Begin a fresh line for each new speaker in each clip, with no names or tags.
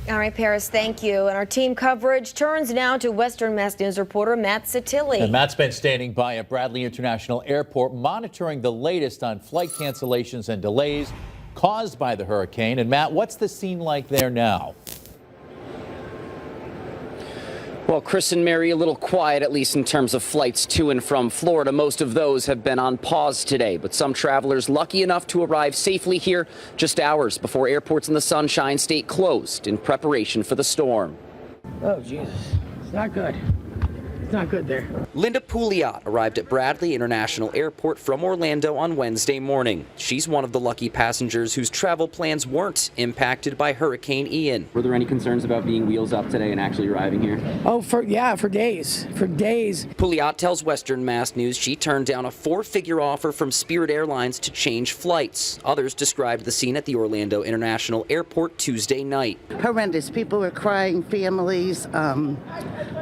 All right, Paris, thank you. And our team coverage turns now to Western Mass News reporter Matt Satilli.
And Matt's been standing by at Bradley International Airport, monitoring the latest on flight cancellations and delays caused by the hurricane. And Matt, what's the scene like there now?
Well, Chris and Mary, a little quiet, at least in terms of flights to and from Florida. Most of those have been on pause today, but some travelers lucky enough to arrive safely here just hours before airports in the Sunshine State closed in preparation for the storm.
Oh, Jesus. It's not good. It's not good there.
Linda Pouliot arrived at Bradley International Airport from Orlando on Wednesday morning. She's one of the lucky passengers whose travel plans weren't impacted by Hurricane Ian. Were there any concerns about being wheels up today and actually arriving here?
Oh, for days. For days.
Pouliot tells Western Mass News she turned down a 4-figure offer from Spirit Airlines to change flights. Others described the scene at the Orlando International Airport Tuesday night.
Horrendous. People were crying, families,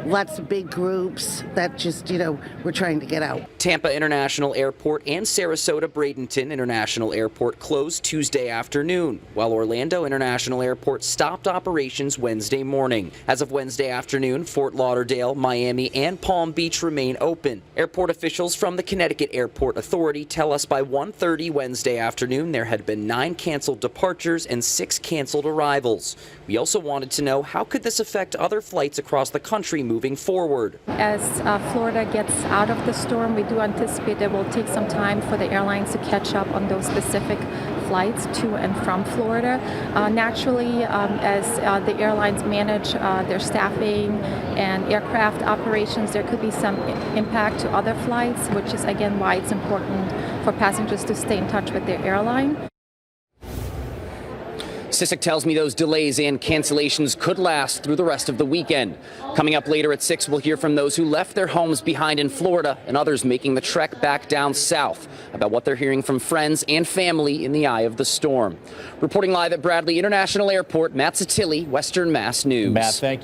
lots of big groups that just, we're trying to get out.
Tampa International Airport and Sarasota Bradenton International Airport closed Tuesday afternoon, while Orlando International Airport stopped operations Wednesday morning. As of Wednesday afternoon, Fort Lauderdale, Miami, and Palm Beach remain open. Airport officials from the Connecticut Airport Authority tell us by 1:30 Wednesday afternoon there had been 9 canceled departures and 6 canceled arrivals. We also wanted to know, how could this affect other flights across the country moving forward?
As Florida gets out of the storm, we do anticipate it will take some time for the airlines to catch up on those specific flights to and from Florida. Naturally, as the airlines manage their staffing and aircraft operations, there could be some impact to other flights, which is again why it's important for passengers to stay in touch with their airline.
Sissick tells me those delays and cancellations could last through the rest of the weekend. Coming up later at 6, we'll hear from those who left their homes behind in Florida and others making the trek back down south about what they're hearing from friends and family in the eye of the storm. Reporting live at Bradley International Airport, Matt Satilli, Western Mass News.
Matt, thank you.